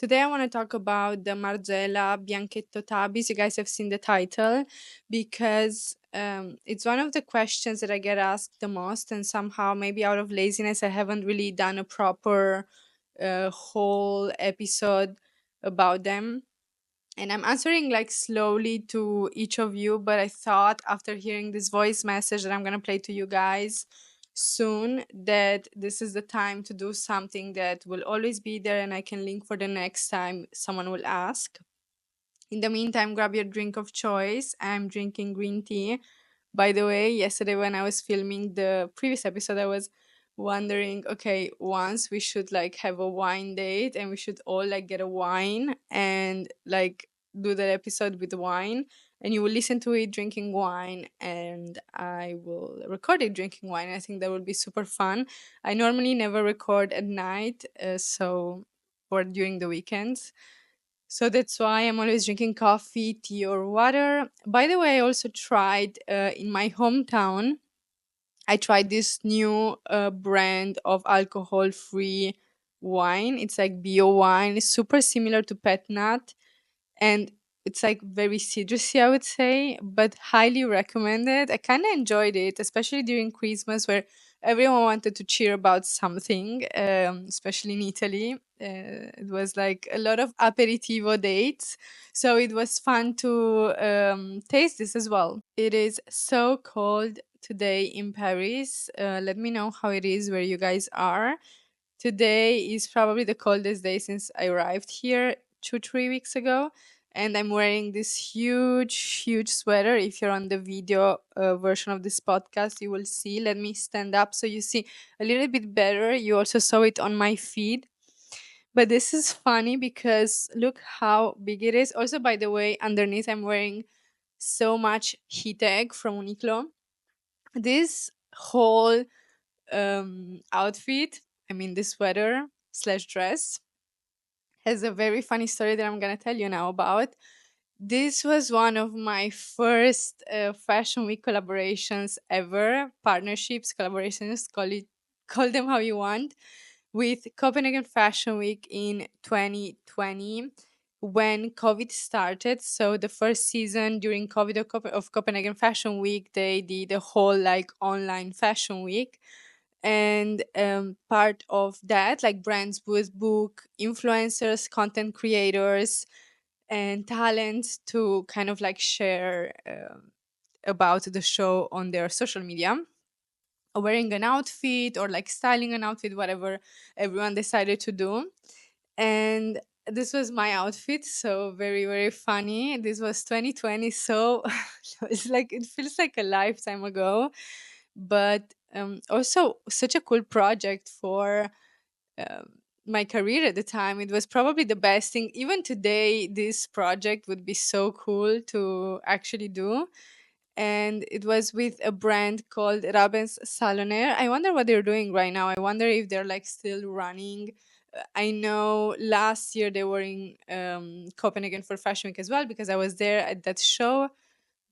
Today I want to talk about the Margiela Bianchetto Tabis. You guys have seen the title because it's one of the questions that I get asked the most, and somehow, maybe out of laziness, I haven't really done a proper whole episode about them. And I'm answering like slowly to each of you, but I thought after hearing this voice message that I'm gonna play to you guys soon that this is the time to do something that will always be there and I can link for the next time someone will ask. In the meantime, grab your drink of choice. I'm drinking green tea. By the way, yesterday when I was filming the previous episode, I was wondering, okay, once we should like have a wine date and we should all like get a wine and like do the episode with wine, and you will listen to it drinking wine and I will record it drinking wine. I think that would be super fun. I normally never record at night, so or during the weekends. So that's why I'm always drinking coffee, tea, or water. By the way, I also tried in my hometown, I tried this new brand of alcohol free wine. It's like bio wine, it's super similar to Pet Nut, and it's like very citrusy, I would say, but highly recommended. I kind of enjoyed it, especially during Christmas, where everyone wanted to cheer about something, especially in Italy. It was like a lot of aperitivo dates, so it was fun to taste this as well. It is so cold today in Paris. Let me know how it is where you guys are. Today is probably the coldest day since I arrived here 2, 3 weeks ago. And I'm wearing this huge, huge sweater. If you're on the video version of this podcast, you will see. Let me stand up so you see a little bit better. You also saw it on my feed. But this is funny because look how big it is. Also, by the way, underneath I'm wearing so much heat egg from Uniqlo. This whole outfit, I mean, this sweater slash dress, has a very funny story that I'm gonna tell you now about. This was one of my first Fashion Week collaborations ever, partnerships, collaborations, call them how you want, with Copenhagen Fashion Week in 2020 when COVID started. So the first season during COVID of Copenhagen Fashion Week, they did a whole like online fashion week, and part of that, like brands would book influencers, content creators, and talents to kind of like share about the show on their social media, or wearing an outfit or like styling an outfit, whatever everyone decided to do. And this was my outfit, so very, very funny. This was 2020, so it's like it feels like a lifetime ago, but also such a cool project for um, my career at the time. It was probably the best thing. Even today, this project would be so cool to actually do. And it was with a brand called Rabens Saloner. I wonder what they're doing right now. I wonder if they're like still running. I know last year they were in Copenhagen for Fashion Week as well because I was there at that show.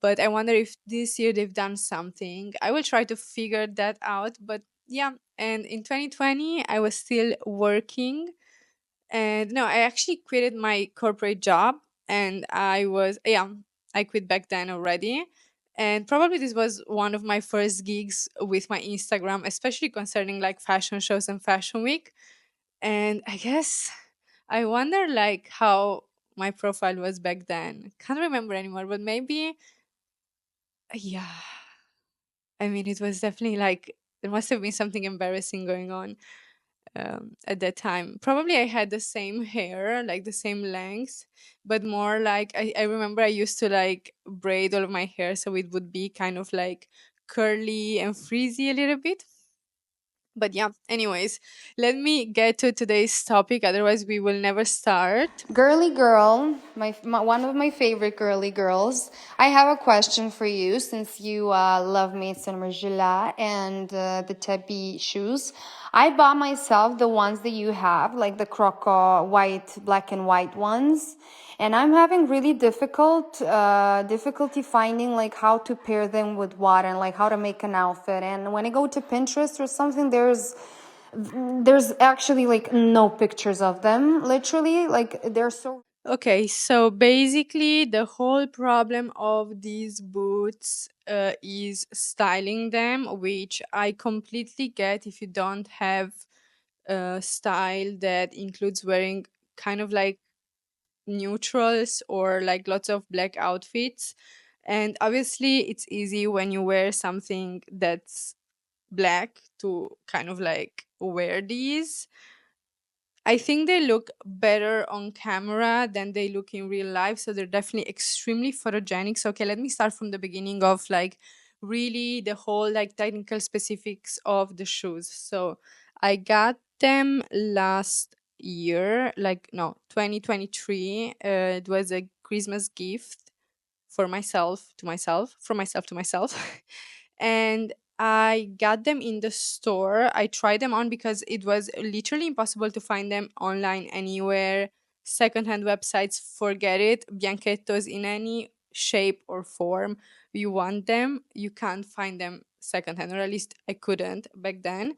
But I wonder if this year they've done something. I will try to figure that out. But yeah, and in 2020, I was still working. And no, I actually quitted my corporate job. And I quit back then already. And probably this was one of my first gigs with my Instagram, especially concerning like fashion shows and Fashion Week. And I guess I wonder like how my profile was back then. Can't remember anymore, but maybe, yeah. I mean, it was definitely like there must have been something embarrassing going on at that time. Probably I had the same hair, like the same length, but more like I remember I used to like braid all of my hair so it would be kind of like curly and frizzy a little bit. But yeah, anyways, let me get to today's topic, otherwise, we will never start. Girly girl, one of my favorite girly girls. I have a question for you since you love Maison Margiela and the Tabi shoes. I bought myself the ones that you have, like the croco white, black and white ones, and I'm having really difficulty finding like how to pair them with what and like how to make an outfit. And when I go to Pinterest or something, there's There's actually like no pictures of them, literally. Like they're so. Okay, so basically, the whole problem of these boots is styling them, which I completely get if you don't have a style that includes wearing kind of like neutrals or like lots of black outfits. And obviously, it's easy when you wear something that's black to kind of like wear these. I think they look better on camera than they look in real life. So they're definitely extremely photogenic. So, okay, let me start from the beginning of like really the whole like technical specifics of the shoes. So, I got them last year, like no, 2023. It was a Christmas gift for myself to myself, from myself to myself. And I got them in the store. I tried them on because it was literally impossible to find them online anywhere. Secondhand websites, forget it. Bianchettos in any shape or form you want them, you can't find them secondhand, or at least I couldn't back then.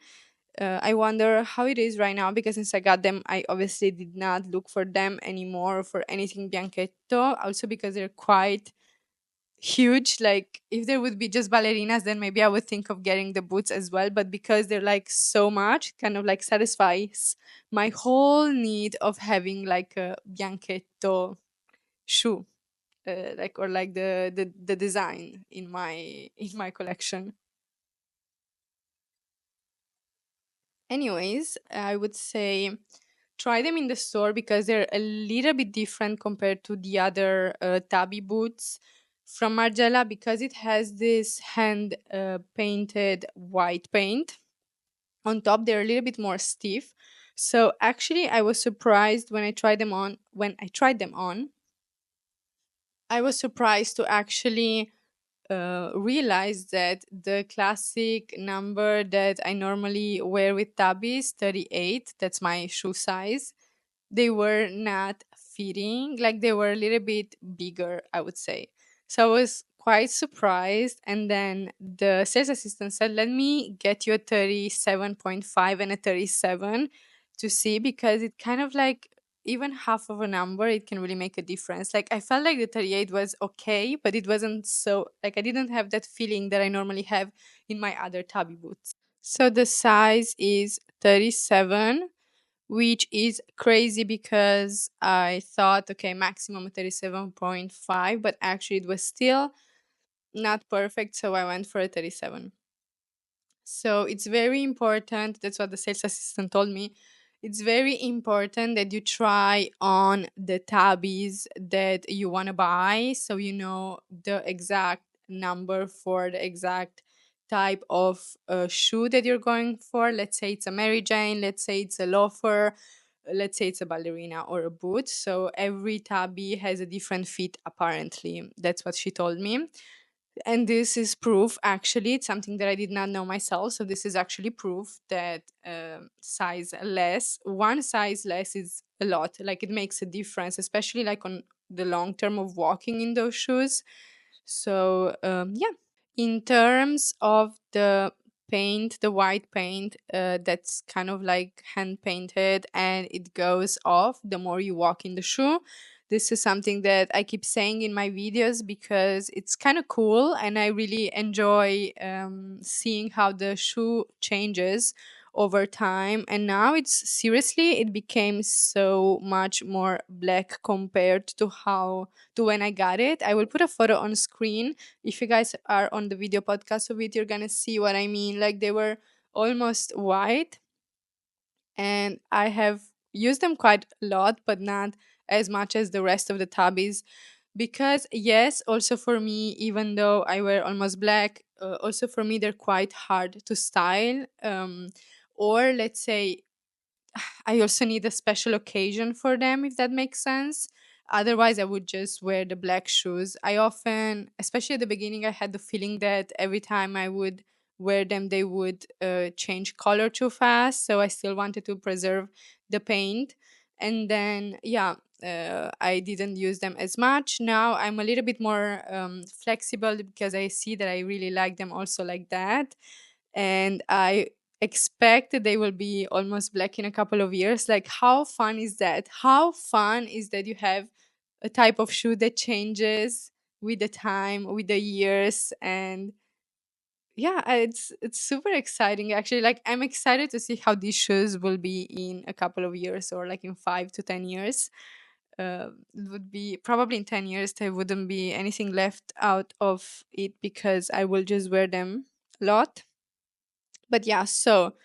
I wonder how it is right now because since I got them, I obviously did not look for them anymore for anything bianchetto. Also because they're quite huge. Like if there would be just ballerinas, then maybe I would think of getting the boots as well. But because they're like so much, it kind of like satisfies my whole need of having like a bianchetto shoe, like or like the design in my collection. Anyways, I would say try them in the store because they're a little bit different compared to the other Tabi boots from Margiela because it has this hand painted white paint. On top, they're a little bit more stiff. So actually, I was surprised when I tried them on. When I tried them on, I was surprised to actually realize that the classic number that I normally wear with tabis, 38, that's my shoe size, they were not fitting. Like they were a little bit bigger, I would say. So I was quite surprised. And then the sales assistant said, let me get you a 37.5 and a 37 to see because it kind of like even half of a number it can really make a difference. Like I felt like the 38 was okay, but it wasn't so like I didn't have that feeling that I normally have in my other tabby boots. So the size is 37, which is crazy because I thought, okay, maximum 37.5, but actually it was still not perfect. So I went for a 37. So it's very important. That's what the sales assistant told me. It's very important that you try on the tabbies that you want to buy so you know the exact number for the exact type of shoe that you're going for. Let's say it's a Mary Jane, let's say it's a loafer, let's say it's a ballerina or a boot. So every tabby has a different fit, apparently. That's what she told me. And this is proof, actually, it's something that I did not know myself. So this is actually proof that size less, one size less is a lot. Like it makes a difference, especially like on the long term of walking in those shoes. So yeah, in terms of the paint, the white paint that's kind of like hand painted and it goes off the more you walk in the shoe. This is something that I keep saying in my videos because it's kind of cool and I really enjoy seeing how the shoe changes over time. And now it's seriously, it became so much more black compared to how to when I got it. I will put a photo on screen. If you guys are on the video podcast of it, you're gonna see what I mean. Like they were almost white, and I have used them quite a lot, but not as much as the rest of the tabbies. Because yes, also for me, even though I wear almost black, also for me they're quite hard to style. Or let's say I also need a special occasion for them, if that makes sense. Otherwise, I would just wear the black shoes. I often, especially at the beginning, I had the feeling that every time I would wear them, they would change color too fast. So I still wanted to preserve the paint. And then, yeah, I didn't use them as much. Now I'm a little bit more flexible because I see that I really like them also like that. And I expect that they will be almost black in a couple of years. Like, how fun is that? How fun is that you have a type of shoe that changes with the time, with the years, and yeah, it's super exciting actually. Like, I'm excited to see how these shoes will be in a couple of years, or like in 5 to 10 years. It would be probably in 10 years there wouldn't be anything left out of it because I will just wear them a lot. But yeah, so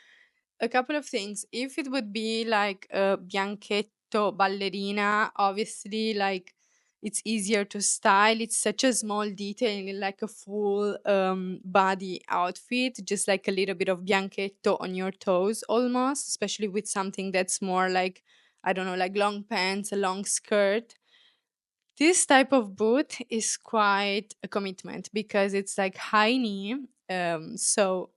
a couple of things. If it would be like a bianchetto ballerina, obviously, like, it's easier to style. It's such a small detail in like a full body outfit, just like a little bit of bianchetto on your toes almost, especially with something that's more like, I don't know, like long pants, a long skirt. This type of boot is quite a commitment because it's like high knee. So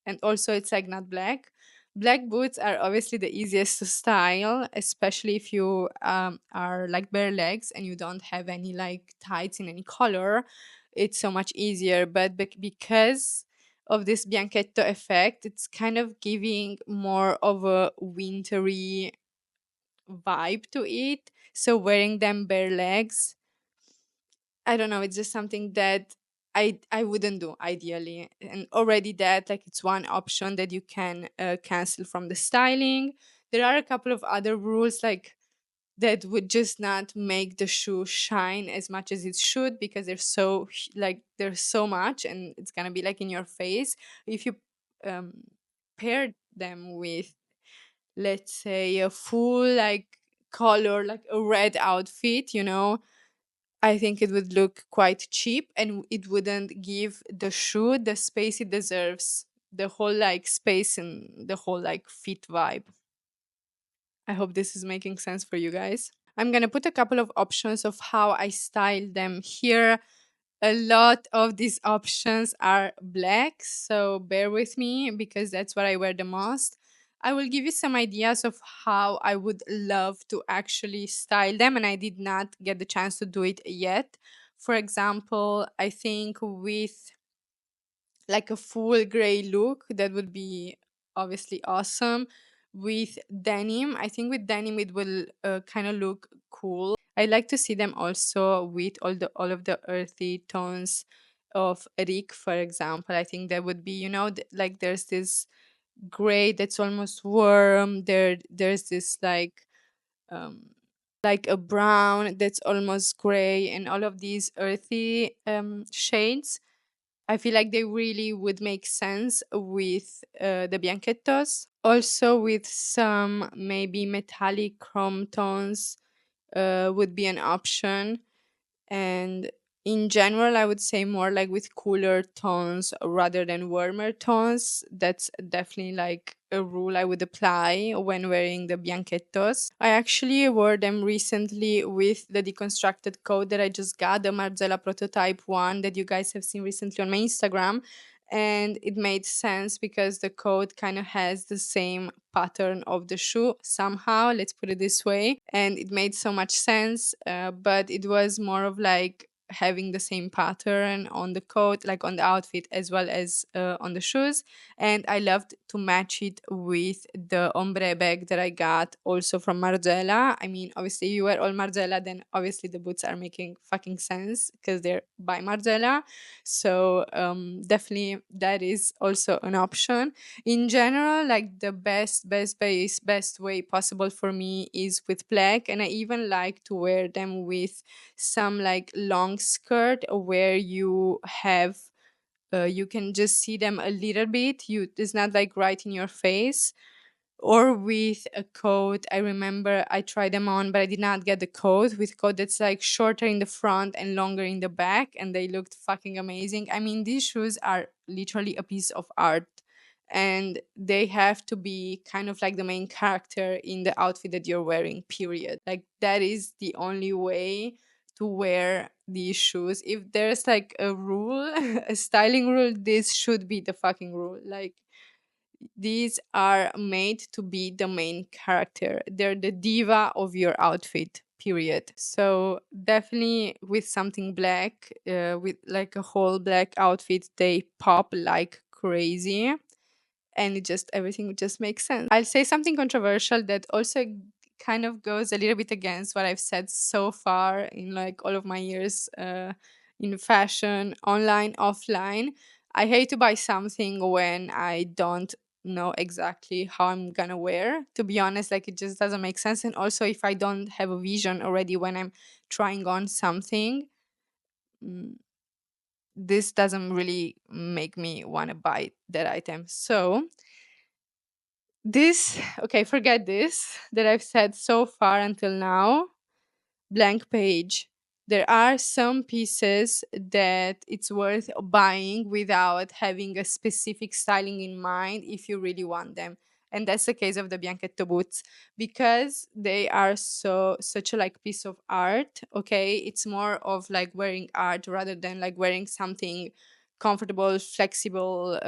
and also it's like not black. Black boots are obviously the easiest to style, especially if you are like bare legs and you don't have any like tights in any color. It's so much easier. But because of this bianchetto effect, it's kind of giving more of a wintry vibe to it. So wearing them bare legs, I don't know, it's just something that I wouldn't do ideally. And already that, like, it's one option that you can cancel from the styling. There are a couple of other rules like that would just not make the shoe shine as much as it should because they're so like there's so much and it's gonna be like in your face. If you um pair them with, let's say, a full like color, like a red outfit, I think it would look quite cheap and it wouldn't give the shoe the space it deserves, the whole like space and the whole like fit vibe. I hope this is making sense for you guys. I'm gonna put a couple of options of how I style them here. A lot of these options are black, so bear with me because that's what I wear the most. I will give you some ideas of how I would love to actually style them, and I did not get the chance to do it yet. For example, I think with like a full gray look, that would be obviously awesome. With denim, I think with denim it will kind of look cool. I like to see them also with all of the earthy tones of Rick, for example. I think that would be, like there's this gray that's almost warm. There's this um like a brown that's almost gray, and all of these earthy shades. I feel like they really would make sense with the bianchettos. Also, with some maybe metallic chrome tones would be an option. And in general, I would say more like with cooler tones rather than warmer tones. That's definitely like a rule I would apply when wearing the bianchettos. I actually wore them recently with the deconstructed coat that I just got, the Margiela prototype one that you guys have seen recently on my Instagram. And it made sense because the coat kind of has the same pattern of the shoe somehow, let's put it this way. And it made so much sense, but it was more of like having the same pattern on the coat, like on the outfit, as well as on the shoes. And I loved to match it with the ombre bag that I got also from Margiela. I mean, obviously, you wear all Margiela, then obviously the boots are making fucking sense because they're by Margiela. So definitely that is also an option. In general, like the best way possible for me is with black, and I even like to wear them with some like long skirt where you have you can just see them a little bit. It's not like right in your face, or with a coat. I remember I tried them on, but I did not get the coat with coat that's like shorter in the front and longer in the back, and they looked fucking amazing. I mean, these shoes are literally a piece of art, and they have to be kind of like the main character in the outfit that you're wearing, period. Like, that is the only way to wear these shoes. If there's like a rule, a styling rule, this should be the fucking rule. Like, these are made to be the main character. They're the diva of your outfit, period. So definitely with something black, with like a whole black outfit, they pop like crazy. and it just everything just makes sense. I'll say something controversial that also kind of goes a little bit against what I've said so far in like all of my years in fashion, online, offline. I hate to buy something when I don't know exactly how I'm gonna wear. To be honest, like it just doesn't make sense. And also, if I don't have a vision already when I'm trying on something, mm, this doesn't really make me want to buy that item. So, this, okay, forget this that I've said so far until now. Blank page. There are some pieces that it's worth buying without having a specific styling in mind if you really want them. And that's the case of the bianchetto boots because they are such a like piece of art. Okay, it's more of like wearing art rather than like wearing something comfortable, flexible,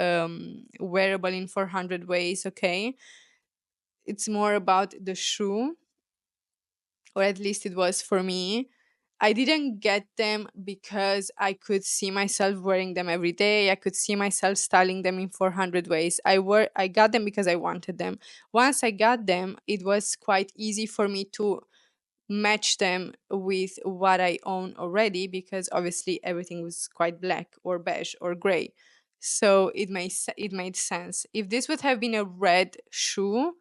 wearable in 400 ways. Okay, it's more about the shoe, or at least it was for me. I didn't get them because I could see myself wearing them every day. I could see myself styling them in 400 ways. I got them because I wanted them. Once I got them, it was quite easy for me to match them with what I own already because obviously everything was quite black or beige or gray. So it made sense. If this would have been a red shoe,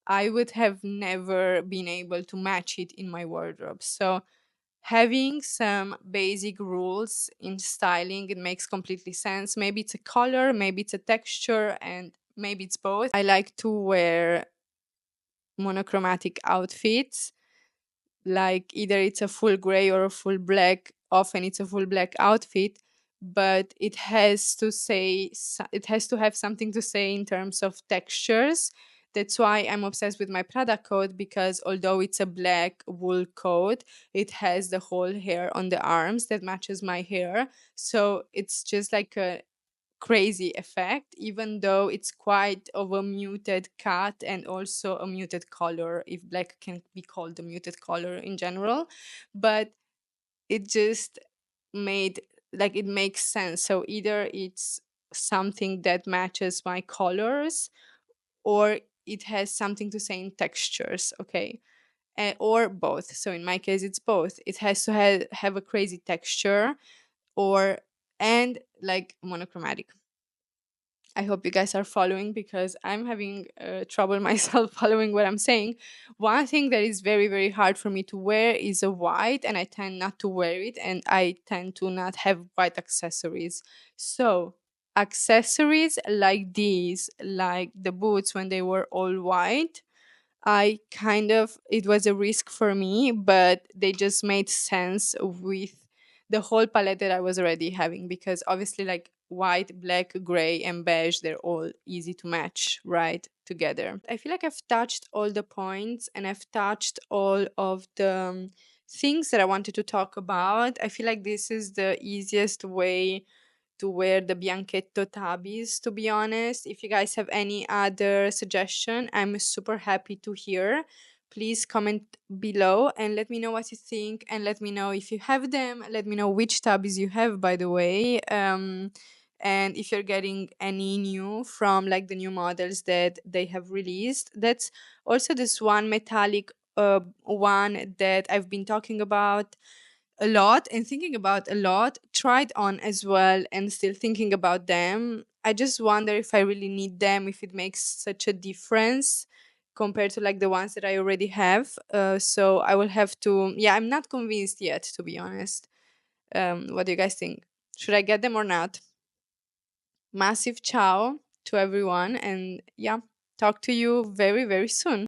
I would have never been able to match it in my wardrobe. So having some basic rules in styling, it makes completely sense. Maybe it's a color, maybe it's a texture, and maybe it's both. I like to wear monochromatic outfits, like either it's a full gray or a full black. Often it's a full black outfit, but it has to have something to say in terms of textures. That's why I'm obsessed with my Prada coat, because although it's a black wool coat, it has the whole hair on the arms that matches my hair. So it's just like a crazy effect, even though it's quite of a muted cut and also a muted color, if black can be called a muted color in general. But it just made like it makes sense. So either it's something that matches my colors, or it has something to say in textures. Okay, or both. So in my case it's both. It has to have a crazy texture, or and like monochromatic. I hope you guys are following because I'm having trouble myself following what I'm saying. One thing that is very, very hard for me to wear is a white, and I tend not to wear it, and I tend to not have white accessories. So, accessories like these, like the boots when they were all white, I kind of, it was a risk for me, but they just made sense with the whole palette that I was already having, because obviously, like white, black, gray, and beige, they're all easy to match right together. I feel like I've touched all the points and I've touched all of the things that I wanted to talk about. I feel like this is the easiest way to wear the bianchetto tabis, to be honest. If you guys have any other suggestion, I'm super happy to hear. Please comment below and let me know what you think, and let me know if you have them. Let me know which tabis you have, by the way. And if you're getting any new from like the new models that they have released. That's also this one metallic one that I've been talking about a lot and thinking about a lot, tried on as well, and still thinking about them. I just wonder if I really need them, if it makes such a difference compared to like the ones that I already have. So I will have to, yeah, I'm not convinced yet, to be honest. What do you guys think? Should I get them or not? Massive ciao to everyone, and yeah, talk to you very, very soon.